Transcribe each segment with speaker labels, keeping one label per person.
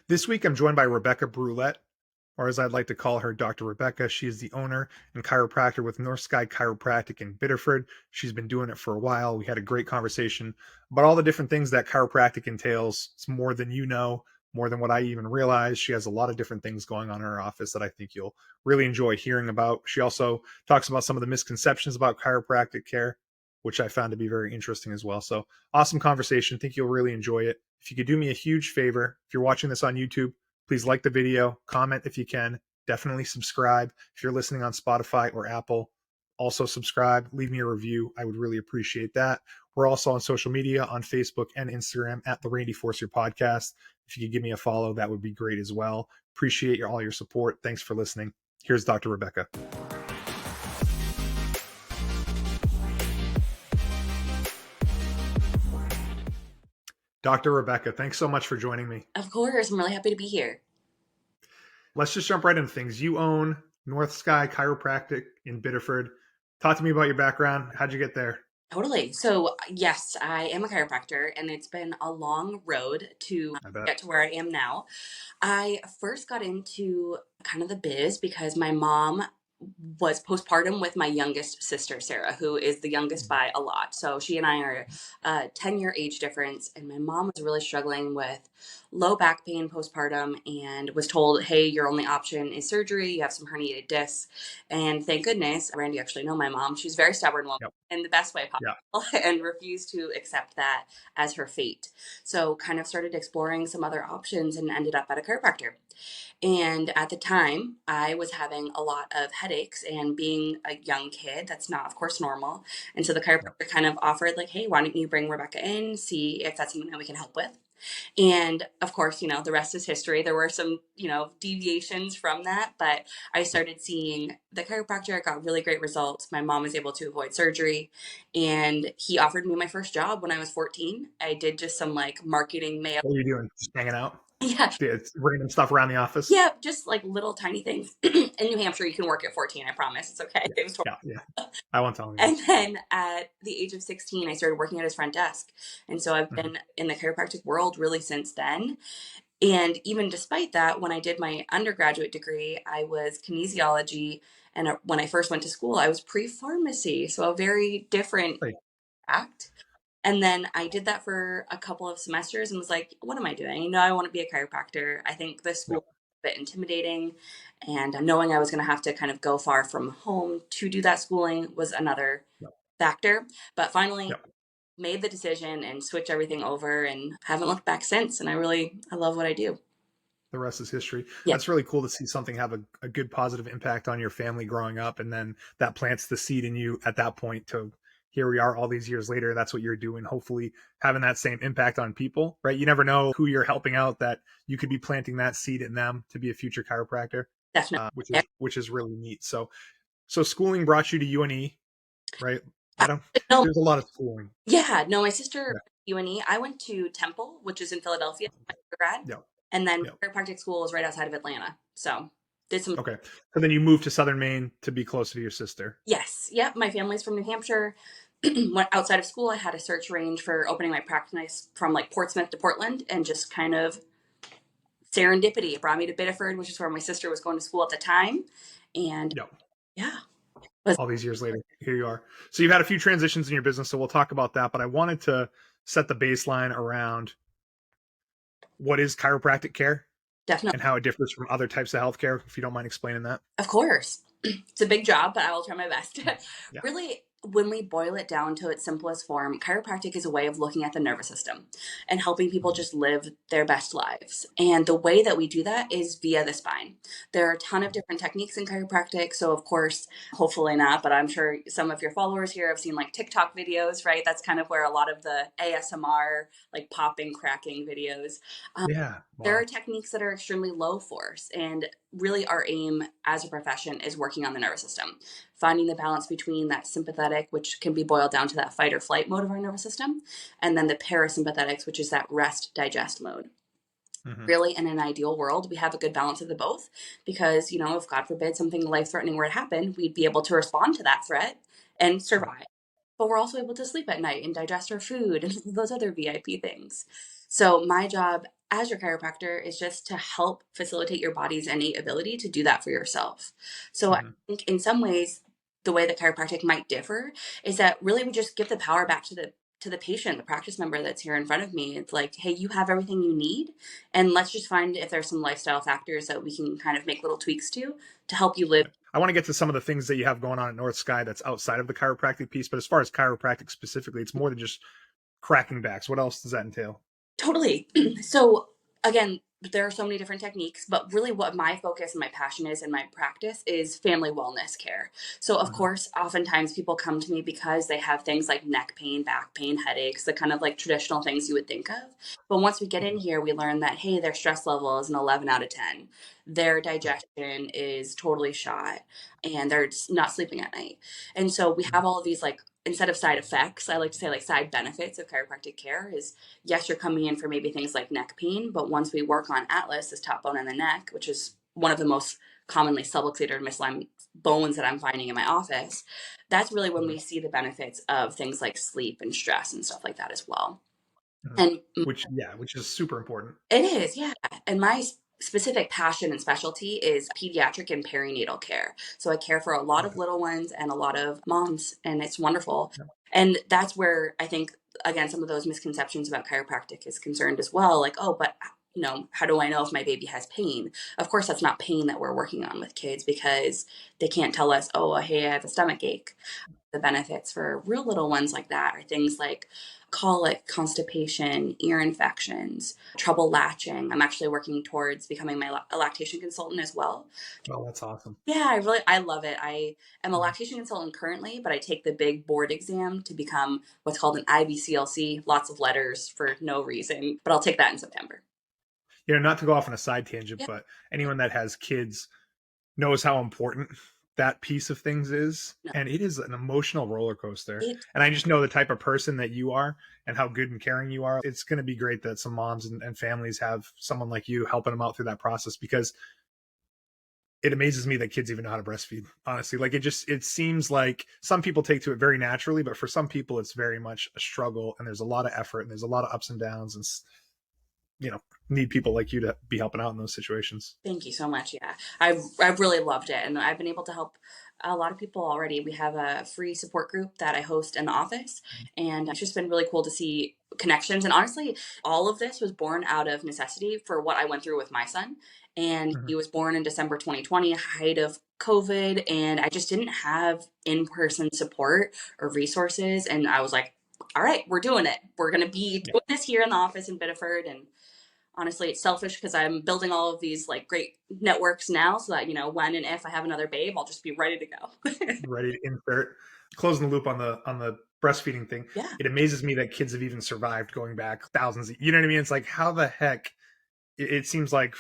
Speaker 1: This week, I'm joined by Rebecca Brouillette, or as I'd like to call her, Dr. Rebecca. She is the owner and chiropractor with North Sky Chiropractic in Biddeford. She's been doing it for a while. We had a great conversation about all the different things that chiropractic entails. It's more than you know, more than what I even realized. She has a lot of different things going on in her office that I think you'll really enjoy hearing about. She also talks about some of the misconceptions about chiropractic care, which I found to be very interesting as well. So awesome conversation. I think you'll really enjoy it. If you could do me a huge favor, if you're watching this on YouTube, please like the video, comment if you can, definitely subscribe. If you're listening on Spotify or Apple, also subscribe, leave me a review. I would really appreciate that. We're also on social media on Facebook and Instagram at the Randy Forcer Podcast. If you could give me a follow, that would be great as well. Appreciate all your support. Thanks for listening. Here's Dr. Rebecca. Dr. Rebecca, thanks so much for joining me.
Speaker 2: Of course. I'm really happy to be here.
Speaker 1: Let's just jump right into things. You own North Sky Chiropractic in Biddeford. Talk to me about your background. How'd you get there?
Speaker 2: Totally. So, yes, I am a chiropractor, and it's been a long road to
Speaker 1: I bet.
Speaker 2: get to where I am now. I first got into kind of the biz because my mom was postpartum with my youngest sister, Sarah, who is the youngest by a lot. So she and I are a 10-year age difference. And my mom was really struggling with low back pain postpartum and was told, hey, your only option is surgery. You have some herniated discs. And thank goodness, Randy actually know my mom. She's a very stubborn woman
Speaker 1: Yep.
Speaker 2: in the best way
Speaker 1: Yep.
Speaker 2: possible and refused to accept that as her fate. So kind of started exploring some other options and ended up at a chiropractor. And at the time, I was having a lot of headaches, and being a young kid, that's not, of course, normal. And so the
Speaker 1: Yep.
Speaker 2: chiropractor kind of offered, like, hey, why don't you bring Rebecca in, see if that's something that we can help with. And of course, the rest is history. There were some, deviations from that, but I started seeing the chiropractor. I got really great results. My mom was able to avoid surgery, and he offered me my first job when I was 14. I did just some like marketing mail.
Speaker 1: What are you doing? Just hanging out?
Speaker 2: Yeah.
Speaker 1: It's random stuff around the office?
Speaker 2: Yeah, just like little tiny things. In New Hampshire, you can work at 14. I promise. It's okay.
Speaker 1: Yeah.
Speaker 2: It was
Speaker 1: Yeah. I won't tell anyone.
Speaker 2: And then at the age of 16, I started working at his front desk. And so I've
Speaker 1: Mhm.
Speaker 2: been in the chiropractic world really since then. And even despite that, when I did my undergraduate degree, I was kinesiology. And when I first went to school, I was pre-pharmacy. So a very different
Speaker 1: Right.
Speaker 2: act. And then I did that for a couple of semesters and was like, what am I doing? I want to be a chiropractor. I think this school
Speaker 1: Yep.
Speaker 2: is a bit intimidating. And knowing I was going to have to kind of go far from home to do that schooling was another
Speaker 1: Yep.
Speaker 2: factor. But finally
Speaker 1: Yep.
Speaker 2: made the decision and switched everything over and haven't looked back since. And I love what I do.
Speaker 1: The rest is history.
Speaker 2: Yeah,
Speaker 1: That's really cool to see something have a good positive impact on your family growing up. And then that plants the seed in you at that point to here we are all these years later. That's what you're doing. Hopefully having that same impact on people, right? You never know who you're helping out, that you could be planting that seed in them to be a future chiropractor,
Speaker 2: definitely.
Speaker 1: which is really neat. So schooling brought you to UNE, right?
Speaker 2: No,
Speaker 1: There's a lot of schooling.
Speaker 2: yeah, no, my sister,
Speaker 1: Yeah.
Speaker 2: UNE, I went to Temple, which is in Philadelphia, my undergrad.
Speaker 1: Yeah.
Speaker 2: And then
Speaker 1: Yeah.
Speaker 2: chiropractic school is right outside of Atlanta. So did some.
Speaker 1: Okay. So then you moved to Southern Maine to be closer to your sister.
Speaker 2: Yes. Yep. My family's from New Hampshire. Went outside of school. I had a search range for opening my practice from like Portsmouth to Portland, and just kind of serendipity. It brought me to Biddeford, which is where my sister was going to school at the time. And
Speaker 1: Yep.
Speaker 2: yeah,
Speaker 1: All these years later, here you are. So you've had a few transitions in your business, so we'll talk about that. But I wanted to set the baseline around what is chiropractic care
Speaker 2: definitely.
Speaker 1: and how it differs from other types of healthcare, if you don't mind explaining that.
Speaker 2: Of course. It's a big job, but I will try my best.
Speaker 1: Yeah.
Speaker 2: Really, when we boil it down to its simplest form, chiropractic is a way of looking at the nervous system and helping people just live their best lives. And the way that we do that is via the spine. There are a ton of different techniques in chiropractic. So, of course, hopefully not, but I'm sure some of your followers here have seen like TikTok videos, right? That's kind of where a lot of the ASMR, like popping, cracking videos.
Speaker 1: Yeah.
Speaker 2: There
Speaker 1: Wow.
Speaker 2: are techniques that are extremely low force, and really our aim as a profession is working on the nervous system, finding the balance between that sympathetic, which can be boiled down to that fight or flight mode of our nervous system, and then the parasympathetics, which is that rest digest mode.
Speaker 1: Mm-hmm.
Speaker 2: Really, in an ideal world, we have a good balance of the both because, if God forbid something life threatening were to happen, we'd be able to respond to that threat and survive. But we're also able to sleep at night and digest our food and those other VIP things. So my job as your chiropractor is just to help facilitate your body's innate ability to do that for yourself. So I
Speaker 1: Mhm.
Speaker 2: think in some ways, the way that chiropractic might differ is that really we just give the power back to the patient, the practice member that's here in front of me. It's like, hey, you have everything you need, and let's just find if there's some lifestyle factors that we can kind of make little tweaks to help you live.
Speaker 1: I want to get to some of the things that you have going on at North Sky that's outside of the chiropractic piece, but as far as chiropractic specifically, it's more than just cracking backs. What else does that entail?
Speaker 2: Totally. So again, there are so many different techniques, but really what my focus and my passion is in my practice is family wellness care. So of
Speaker 1: Mhm.
Speaker 2: course, oftentimes people come to me because they have things like neck pain, back pain, headaches, the kind of like traditional things you would think of. But once we get in
Speaker 1: Mhm.
Speaker 2: here, we learn that hey, their stress level is an 11 out of 10. Their digestion is totally shot and they're not sleeping at night. And so we
Speaker 1: Mhm.
Speaker 2: have all of these like instead of side effects, I like to say like side benefits of chiropractic care is yes, you're coming in for maybe things like neck pain, but once we work on Atlas, this top bone in the neck, which is one of the most commonly subluxated or misaligned bones that I'm finding in my office, that's really when
Speaker 1: Mhm.
Speaker 2: we see the benefits of things like sleep and stress and stuff like that as well.
Speaker 1: Mhm.
Speaker 2: And
Speaker 1: Which is super important.
Speaker 2: it is, yeah. And my specific passion and specialty is pediatric and perinatal care. So I care for a lot of
Speaker 1: Okay.
Speaker 2: little ones and a lot of moms, and it's wonderful.
Speaker 1: Yeah.
Speaker 2: And that's where I think, again, some of those misconceptions about chiropractic is concerned as well. Like, oh, but how do I know if my baby has pain? Of course, that's not pain that we're working on with kids because they can't tell us, oh, hey, I have a stomach ache. The benefits for real little ones like that are things like colic, constipation, ear infections, trouble latching. I'm actually working towards becoming a lactation consultant as well.
Speaker 1: Oh, that's awesome.
Speaker 2: Yeah, I love it. I am a
Speaker 1: Mhm.
Speaker 2: lactation consultant currently, but I take the big board exam to become what's called an IBCLC, lots of letters for no reason, but I'll take that in September.
Speaker 1: Not to go off on a side tangent,
Speaker 2: Yeah,
Speaker 1: but anyone that has kids knows how important that piece of things is.
Speaker 2: no,
Speaker 1: And it is an emotional roller coaster.
Speaker 2: it
Speaker 1: And I just know the type of person that you are and how good and caring you are. It's going to be great that some moms and families have someone like you helping them out through that process because it amazes me that kids even know how to breastfeed. Honestly, like it seems like some people take to it very naturally, but for some people, it's very much a struggle and there's a lot of effort and there's a lot of ups and downs and, you know, need people like you to be helping out in those situations.
Speaker 2: Thank you so much. Yeah, I've really loved it, and I've been able to help a lot of people already. We have a free support group that I host in the office, and it's just been really cool to see connections. And honestly, all of this was born out of necessity for what I went through with my son. And
Speaker 1: Mhm.
Speaker 2: he was born in December 2020, height of COVID, and I just didn't have in-person support or resources. And I was like, all right, we're doing it. We're going to be
Speaker 1: Yeah.
Speaker 2: doing this here in the office in Biddeford, and honestly it's selfish because I'm building all of these like great networks now so that when and if I have another babe I'll just be ready to go.
Speaker 1: Ready to insert. Closing the loop on the breastfeeding thing.
Speaker 2: Yeah,
Speaker 1: It amazes me that kids have even survived going back thousands. You know what I mean? It's like how the heck it seems like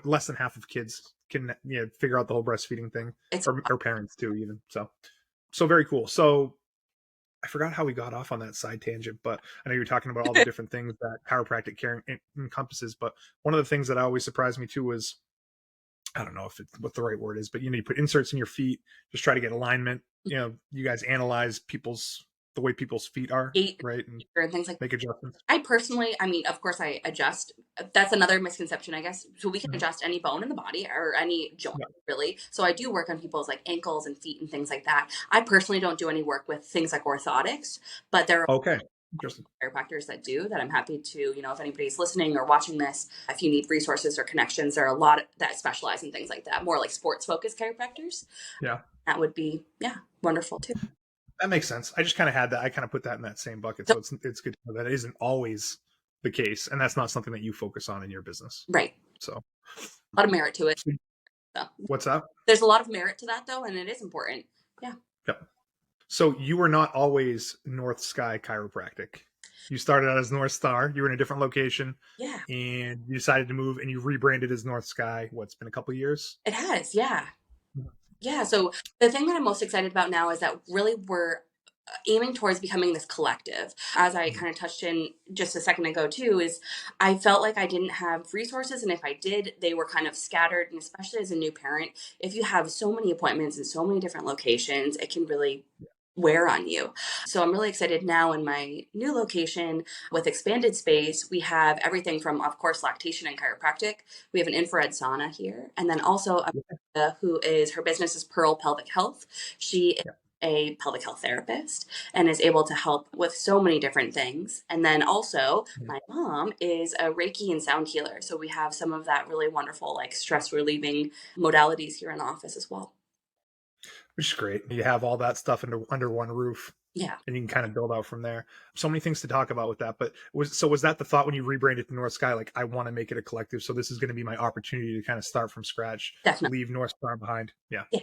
Speaker 1: less than half of kids can figure out the whole breastfeeding thing,
Speaker 2: it's
Speaker 1: or parents too even. So very cool. So I forgot how we got off on that side tangent, but I know you're talking about all the different things that chiropractic care encompasses. But one of the things that always surprised me too was I don't know if it's what the right word is, but you put inserts in your feet, just try to get alignment. You guys analyze the way people's feet are,
Speaker 2: gait
Speaker 1: right, and
Speaker 2: and things like
Speaker 1: make adjustments.
Speaker 2: I personally, I mean, of course I adjust. That's another misconception, I guess. So we can
Speaker 1: Mhm.
Speaker 2: adjust any bone in the body or any joint,
Speaker 1: Yeah.
Speaker 2: really. So I do work on people's like ankles and feet and things like that. I personally don't do any work with things like orthotics, but there
Speaker 1: Okay. Interesting.
Speaker 2: chiropractors that do that I'm happy to, if anybody's listening or watching this, if you need resources or connections, there are a lot that specialize in things like that, more like sports focused chiropractors.
Speaker 1: Yeah.
Speaker 2: That would be, yeah, wonderful too.
Speaker 1: That makes sense. I just kind of had that. I kind of put that in that same bucket.
Speaker 2: So,
Speaker 1: So it's good to know that it isn't always the case, and that's not something that you focus on in your business.
Speaker 2: right.
Speaker 1: So,
Speaker 2: A lot of merit to it.
Speaker 1: so
Speaker 2: So
Speaker 1: what's up?
Speaker 2: there's a lot of merit to that though, and it is important. Yeah.
Speaker 1: Yep. So you were not always North Sky Chiropractic. You started out as North Star. You were in a different location,
Speaker 2: Yeah.
Speaker 1: and you decided to move, and you rebranded as North Sky. What's been a couple years?
Speaker 2: It has. Yeah. Yeah. So the thing that I'm most excited about now is that really we're aiming towards becoming this collective. As I
Speaker 1: Mhm.
Speaker 2: kind of touched in just a second ago, too, is I felt like I didn't have resources. And if I did, they were kind of scattered. And especially as a new parent, if you have so many appointments in so many different locations, it can really wear on you. So I'm really excited now in my new location with expanded space. We have everything from, of course, lactation and chiropractic. We have an infrared sauna here. And then also
Speaker 1: Yeah.
Speaker 2: who is her business is Pearl Pelvic Health. She is
Speaker 1: Yeah.
Speaker 2: a pelvic health therapist and is able to help with so many different things. And then also
Speaker 1: Mhm.
Speaker 2: my mom is a Reiki and sound healer. So we have some of that really wonderful like stress relieving modalities here in the office as well.
Speaker 1: Which is great. You have all that stuff under one roof,
Speaker 2: Yeah,
Speaker 1: and you can kind of build out from there. So many things to talk about with that. But was that the thought when you rebranded to North Sky? Like, I want to make it a collective, so this is going to be my opportunity to kind of start from scratch,
Speaker 2: definitely.
Speaker 1: leave North Star behind. Yeah.
Speaker 2: Yeah,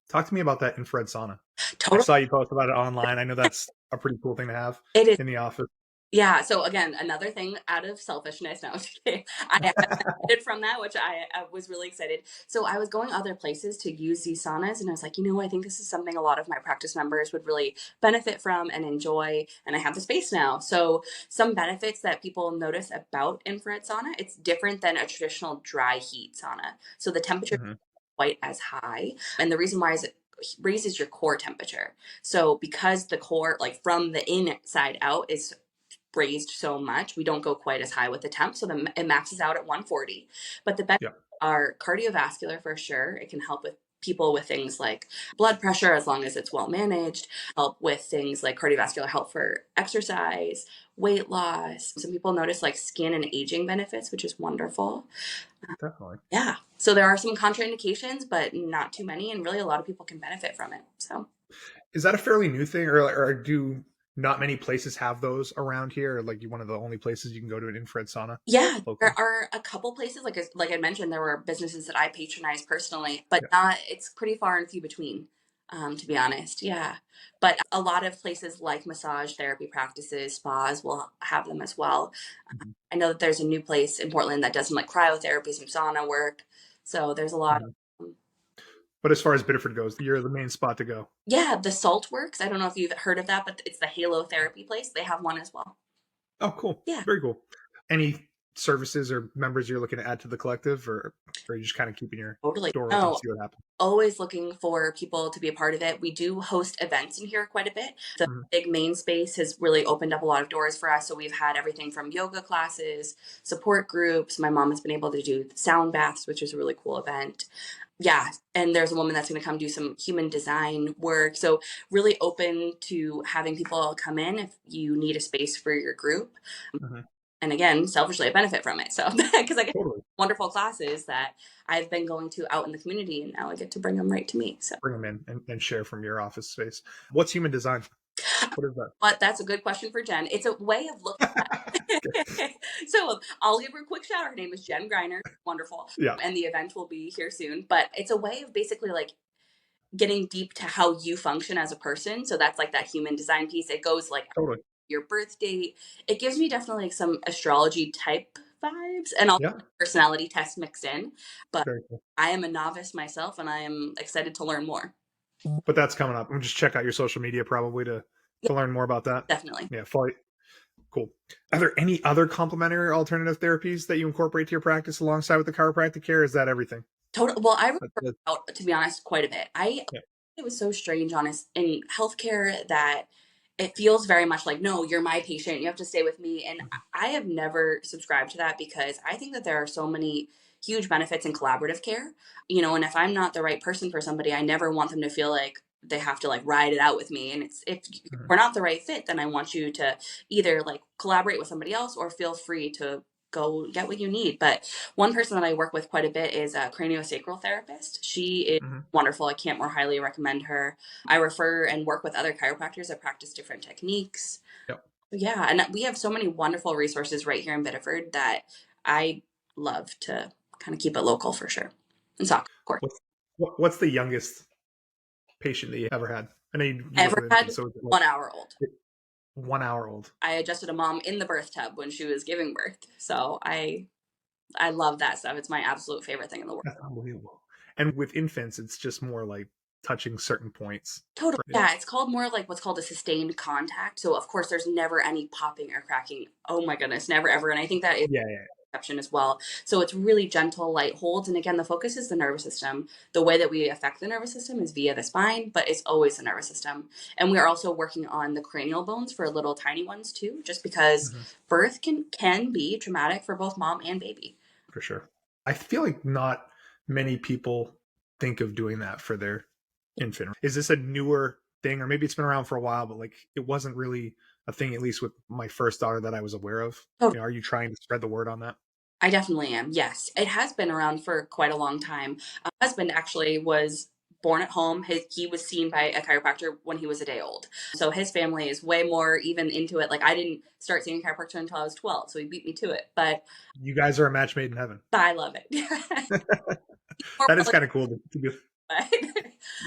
Speaker 1: Talk to me about that infrared sauna. I
Speaker 2: totally.
Speaker 1: saw you post about it online. I know that's a pretty cool thing to have
Speaker 2: It is.
Speaker 1: in the office.
Speaker 2: Yeah. So again, another thing out of selfishness. No, I'm just kidding. I benefited from that, which I was really excited. So I was going other places to use these saunas, and I was like, I think this is something a lot of my practice members would really benefit from and enjoy. And I have the space now. So some benefits that people notice about infrared sauna, it's different than a traditional dry heat sauna. So the temperature
Speaker 1: Hmm.
Speaker 2: quite as high. And the reason why is it raises your core temperature. So because the core, like from the inside out, is raised so much, we don't go quite as high with the temp. So it maxes out at 140. But the benefits
Speaker 1: Yeah.
Speaker 2: are cardiovascular for sure. It can help with people with things like blood pressure as long as it's well managed, help with things like cardiovascular health for exercise, weight loss. Some people notice like skin and aging benefits, which is wonderful.
Speaker 1: Definitely.
Speaker 2: Yeah. So there are some contraindications, but not too many. And really, a lot of people can benefit from it. So,
Speaker 1: Is that a fairly new thing, or do not many places have those around here? Or like you one of the only places you can go to an infrared sauna
Speaker 2: yeah,
Speaker 1: locally?
Speaker 2: there are a couple places, like I mentioned, there were businesses that I patronize personally, but
Speaker 1: Yeah.
Speaker 2: not, it's pretty far and few between, to be honest. Yeah. But a lot of places like massage therapy practices, spas will have them as well.
Speaker 1: Mhm.
Speaker 2: I know that there's a new place in Portland that does some like cryotherapy, some sauna work. So there's a lot.
Speaker 1: Mhm.
Speaker 2: Of,
Speaker 1: But as far as Biddeford goes, you're the main spot to go.
Speaker 2: yeah, the Salt Works. I don't know if you've heard of that, but it's the Halo therapy place. They have one as well.
Speaker 1: Oh, cool.
Speaker 2: Yeah,
Speaker 1: Very cool. Any services or members you're looking to add to the collective, or are you just kind of keeping your
Speaker 2: totally.
Speaker 1: door open to
Speaker 2: No,
Speaker 1: see what happens?
Speaker 2: always looking for people to be a part of it. We do host events in here quite a bit. The
Speaker 1: Mhm.
Speaker 2: big main space has really opened up a lot of doors for us. So we've had everything from yoga classes, support groups. My mom has been able to do sound baths, which is a really cool event. Yeah, and there's a woman that's going to come do some human design work. So really open to having people come in if you need a space for your group.
Speaker 1: Mhm.
Speaker 2: And again, selfishly, I benefit from it. So because I get
Speaker 1: Totally.
Speaker 2: wonderful classes that I've been going to out in the community, and now I get to bring them right to me. So,
Speaker 1: Bring them in and share from your office space. What's human design? What is that?
Speaker 2: but that's a good question for Jen. It's a way of looking at. So I'll give her a quick shout out. Her name is Jen Greiner. Wonderful,
Speaker 1: Yeah,
Speaker 2: and the event will be here soon. But it's a way of basically like getting deep to how you function as a person. So that's like that human design piece. It goes like
Speaker 1: totally.
Speaker 2: your birth date. It gives me definitely like some astrology type vibes and also
Speaker 1: Yeah,
Speaker 2: personality test mixed in. But
Speaker 1: very cool.
Speaker 2: I am a novice myself and I am excited to learn more.
Speaker 1: But that's coming up. I'm just check out your social media probably
Speaker 2: Yeah,
Speaker 1: to learn more about that.
Speaker 2: definitely.
Speaker 1: Yeah, follow. Cool. Are there any other complementary or alternative therapies that you incorporate to your practice alongside with the chiropractic care? Is that everything?
Speaker 2: Total. Well, I
Speaker 1: That-
Speaker 2: refer
Speaker 1: that-
Speaker 2: out, to be honest, quite a bit.
Speaker 1: yeah.
Speaker 2: It was so strange, honest, in healthcare that it feels very much like, no, you're my patient. You have to stay with me. And
Speaker 1: Mhm.
Speaker 2: I have never subscribed to that because I think that there are so many huge benefits in collaborative care, and if I'm not the right person for somebody, I never want them to feel like they have to like ride it out with me. And it's, if
Speaker 1: Mhm.
Speaker 2: we're not the right fit, then I want you to either like collaborate with somebody else or feel free to go get what you need. But one person that I work with quite a bit is a craniosacral therapist. She is
Speaker 1: Mhm.
Speaker 2: wonderful. I can't more highly recommend her. I refer and work with other chiropractors that practice different techniques.
Speaker 1: Yep.
Speaker 2: Yeah, and we have so many wonderful resources right here in Biddeford that I love to kind of keep it local for sure. And soccer, of course.
Speaker 1: What's what's the youngest patient that you ever had? I know you work
Speaker 2: Ever
Speaker 1: with infants,
Speaker 2: had
Speaker 1: so is it like
Speaker 2: 1 hour old.
Speaker 1: 1 hour old?
Speaker 2: I adjusted a mom in the birth tub when she was giving birth. So I love that stuff. It's my absolute favorite thing in the world.
Speaker 1: That's unbelievable. And with infants, it's just more like touching certain points.
Speaker 2: Totally.
Speaker 1: Yeah.
Speaker 2: Yeah, it's called more like what's called a sustained contact. So of course there's never any popping or cracking. Oh my goodness, never ever. And I think that is
Speaker 1: Yeah.
Speaker 2: proprioception as well. So it's really gentle, light holds. And again, the focus is the nervous system. The way that we affect the nervous system is via the spine, but it's always the nervous system. And we are also working on the cranial bones for little tiny ones too, just because
Speaker 1: Hmm.
Speaker 2: birth can be traumatic for both mom and baby.
Speaker 1: For sure. I feel like not many people think of doing that for their infant. Is this a newer thing, or maybe it's been around for a while, but like it wasn't really a thing, at least with my first daughter, that I was aware of?
Speaker 2: Oh,
Speaker 1: Are you trying to spread the word on that?
Speaker 2: I definitely am. Yes, it has been around for quite a long time. My husband actually was born at home. He was seen by a chiropractor when he was a day old. So his family is way more even into it. Like I didn't start seeing a chiropractor until I was 12, so he beat me to it. But
Speaker 1: You guys are a match made in heaven.
Speaker 2: I love it. More
Speaker 1: That is
Speaker 2: probably,
Speaker 1: kind of cool to be.
Speaker 2: but,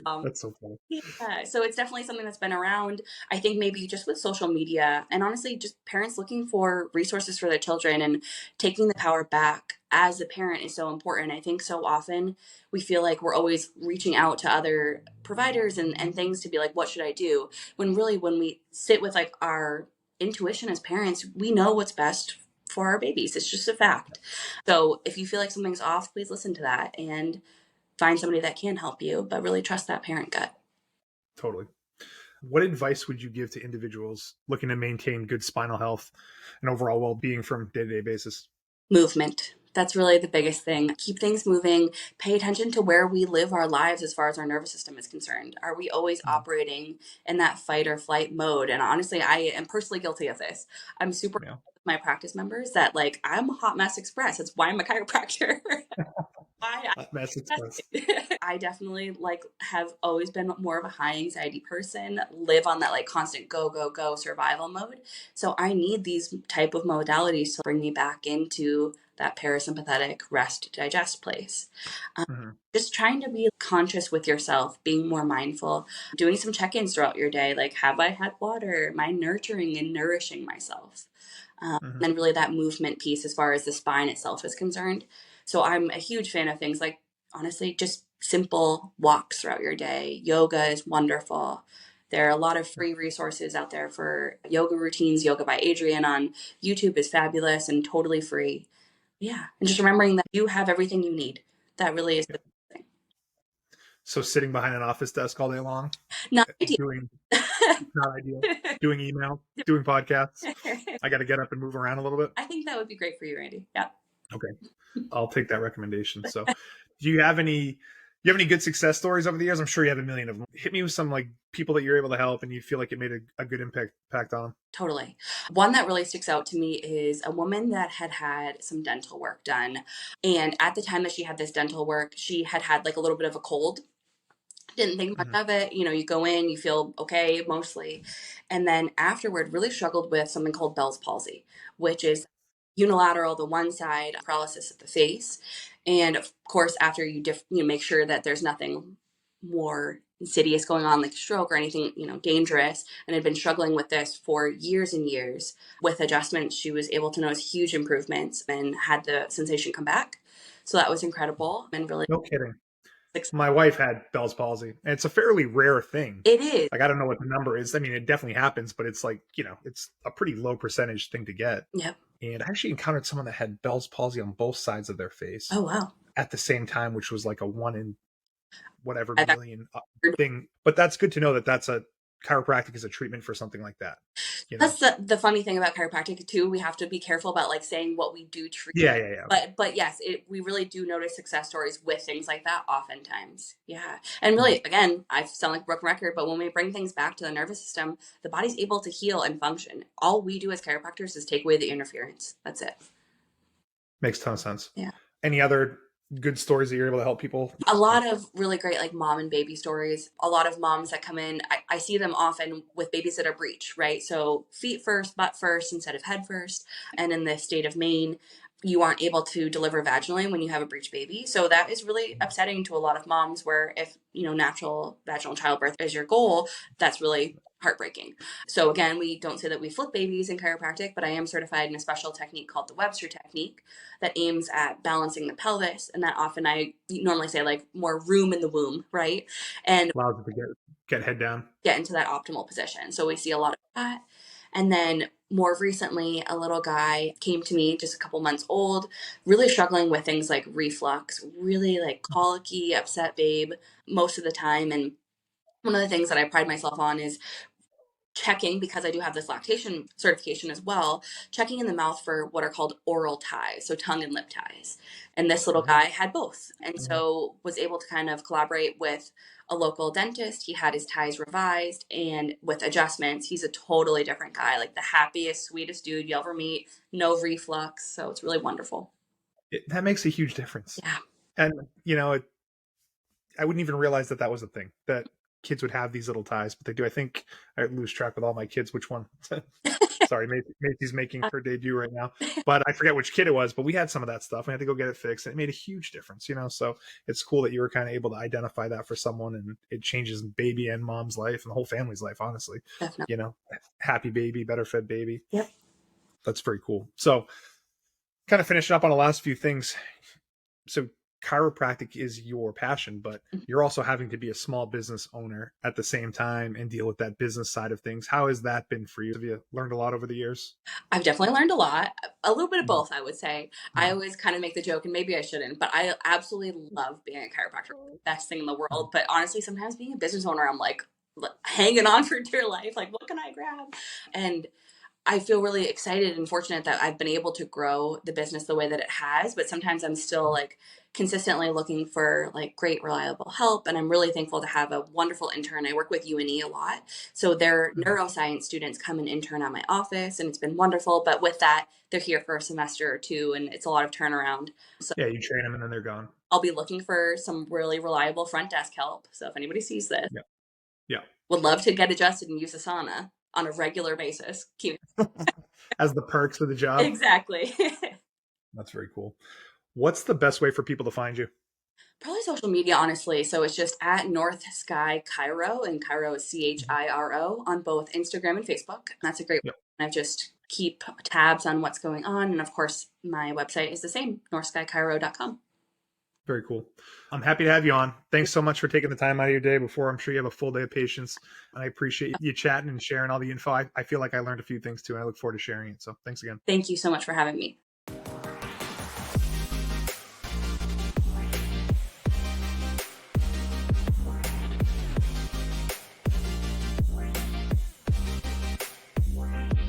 Speaker 2: um,
Speaker 1: That's so funny.
Speaker 2: yeah, so it's definitely something that's been around. I think maybe just with social media and honestly, just parents looking for resources for their children and taking the power back as a parent is so important. I think so often we feel like we're always reaching out to other providers and things to be like, what should I do? When really, when we sit with like our intuition as parents, we know what's best for our babies. It's just a fact. So if you feel like something's off, please listen to that and find somebody that can help you, but really trust that parent gut.
Speaker 1: Totally. What advice would you give to individuals looking to maintain good spinal health and overall well-being from day-to-day basis?
Speaker 2: Movement. That's really the biggest thing. Keep things moving. Pay attention to where we live our lives as far as our nervous system is concerned. Are we always
Speaker 1: Mhm.
Speaker 2: operating in that fight or flight mode? And honestly, I am personally guilty of this. I'm super
Speaker 1: Yeah.
Speaker 2: with my practice members that like I'm a hot mess express. That's why I'm a chiropractor. why
Speaker 1: Mass Express.
Speaker 2: I definitely like have always been more of a high anxiety person, live on that like constant go, go, go survival mode. So I need these type of modalities to bring me back into that parasympathetic rest digest place. Um,
Speaker 1: Hmm.
Speaker 2: just trying to be conscious with yourself, being more mindful, doing some check-ins throughout your day. Like, have I had water? Am I nurturing and nourishing myself?
Speaker 1: Hmm.
Speaker 2: And really that movement piece as far as the spine itself is concerned. So I'm a huge fan of things like, honestly, just simple walks throughout your day. Yoga is wonderful. There are a lot of free resources out there for yoga routines. Yoga by Adrienne on YouTube is fabulous and totally free. Yeah. And just remembering that you have everything you need. That really is
Speaker 1: Yeah.
Speaker 2: the thing.
Speaker 1: So sitting behind an office desk all day long,
Speaker 2: Not ideal.
Speaker 1: doing not ideal. Doing email, doing podcasts. I got to get up and move around a little bit.
Speaker 2: I think that would be great for you, Randy. Yeah.
Speaker 1: Okay, I'll take that recommendation. So, do you have any? You have any good success stories over the years? I'm sure you have a million of them. Hit me with some like people that you're able to help and you feel like it made a good impact on them.
Speaker 2: Totally. One that really sticks out to me is a woman that had had some dental work done. And at the time that she had this dental work, she had had like a little bit of a cold. Didn't think much
Speaker 1: Hmm.
Speaker 2: of it. You know, you go in, you feel okay mostly. And then afterward, really struggled with something called Bell's palsy, which is unilateral, the one side paralysis of the face. And of course, after you make sure that there's nothing more insidious going on, like a stroke or anything, dangerous, and had been struggling with this for years and years. With adjustments, she was able to notice huge improvements and had the sensation come back. So that was incredible and really
Speaker 1: No kidding.
Speaker 2: successful.
Speaker 1: My wife had Bell's palsy, and it's a fairly rare thing.
Speaker 2: It is.
Speaker 1: Like I don't know what the number is. I mean, it definitely happens, but it's like it's a pretty low percentage thing to get.
Speaker 2: Yep.
Speaker 1: And I actually encountered someone that had Bell's palsy on both sides of their face
Speaker 2: Oh, wow.
Speaker 1: at the same time, which was like a one in whatever
Speaker 2: I've
Speaker 1: million
Speaker 2: heard.
Speaker 1: thing. But that's good to know that that's a chiropractic is a treatment for something like that. You know?
Speaker 2: That's the funny thing about chiropractic too. We have to be careful about like saying what we do treat.
Speaker 1: Yeah, yeah, yeah.
Speaker 2: But yes, we really do notice success stories with things like that oftentimes. Yeah. And
Speaker 1: Mhm.
Speaker 2: really, again, I sound like a broken record, but when we bring things back to the nervous system, the body's able to heal and function. All we do as chiropractors is take away the interference. That's it.
Speaker 1: Makes a ton of sense.
Speaker 2: Yeah.
Speaker 1: Any other good stories that you're able to help people?
Speaker 2: A lot of really great like mom and baby stories. A lot of moms that come in, I see them often with babies that are breech, right? So feet first, butt first instead of head first. And in the state of Maine, you aren't able to deliver vaginally when you have a breech baby. So that is really upsetting to a lot of moms where if, natural vaginal childbirth is your goal, that's really heartbreaking. So again, we don't say that we flip babies in chiropractic, but I am certified in a special technique called the Webster technique that aims at balancing the pelvis. And that often I normally say like more room in the womb, right? And
Speaker 1: Allows it to get head down.
Speaker 2: get into that optimal position. So we see a lot of that. And then more recently, a little guy came to me, just a couple months old, really struggling with things like reflux, really like colicky, upset babe most of the time. And one of the things that I pride myself on is checking, because I do have this lactation certification as well, checking in the mouth for what are called oral ties, so tongue and lip ties. And this little
Speaker 1: Mhm.
Speaker 2: guy had both. And so was able to kind of collaborate with a local dentist. He had his ties revised, and with adjustments, he's a totally different guy, like the happiest, sweetest dude you'll ever meet, no reflux. So it's really wonderful.
Speaker 1: That makes a huge difference.
Speaker 2: Yeah.
Speaker 1: And, I wouldn't even realize that that was a thing, that kids would have these little ties, but they do. I think I lose track with all my kids which one. Sorry, Macy's making her debut right now, but I forget which kid it was. But we had some of that stuff. We had to go get it fixed, and it made a huge difference. So it's cool that you were kind of able to identify that for someone, and it changes baby and mom's life and the whole family's life. Honestly,
Speaker 2: Definitely.
Speaker 1: you know, happy baby, better fed baby.
Speaker 2: Yep.
Speaker 1: That's very cool. So, kind of finishing up on the last few things. So chiropractic is your passion, but you're also having to be a small business owner at the same time and deal with that business side of things. How has that been for you? Have you learned a lot over the years?
Speaker 2: I've definitely learned a lot, a little bit of
Speaker 1: Mhm.
Speaker 2: both, I would say. I
Speaker 1: Mhm.
Speaker 2: always kind of make the joke, and maybe I shouldn't, but I absolutely love being a chiropractor. Best thing in the
Speaker 1: Mhm.
Speaker 2: world. But honestly, sometimes being a business owner, I'm like hanging on for dear life. Like, what can I grab? And I feel really excited and fortunate that I've been able to grow the business the way that it has, but sometimes I'm still like consistently looking for like great, reliable help. And I'm really thankful to have a wonderful intern. I work with UNE a lot. So their
Speaker 1: Mhm.
Speaker 2: neuroscience students come and intern at my office, and it's been wonderful. But with that, they're here for a semester or two, and it's a lot of turnaround. So
Speaker 1: Yeah, you train them and then they're gone.
Speaker 2: I'll be looking for some really reliable front desk help. So if anybody sees this,
Speaker 1: Yeah. Yeah.
Speaker 2: would love to get adjusted and use a sauna on a regular basis.
Speaker 1: As the perks of the job.
Speaker 2: Exactly.
Speaker 1: That's very cool. What's the best way for people to find you?
Speaker 2: Probably social media, honestly. So it's just at North Sky Chiro, and Chiro is Chiro on both Instagram and Facebook. That's a great
Speaker 1: Yep.
Speaker 2: way. I just keep tabs on what's going on. And of course, my website is the same, northskychiro.com.
Speaker 1: Very cool. I'm happy to have you on. Thanks so much for taking the time out of your day before I'm sure you have a full day of patients. And I appreciate you chatting and sharing all the info. I feel like I learned a few things too, and I look forward to sharing it. So thanks again.
Speaker 2: Thank you so much for having me.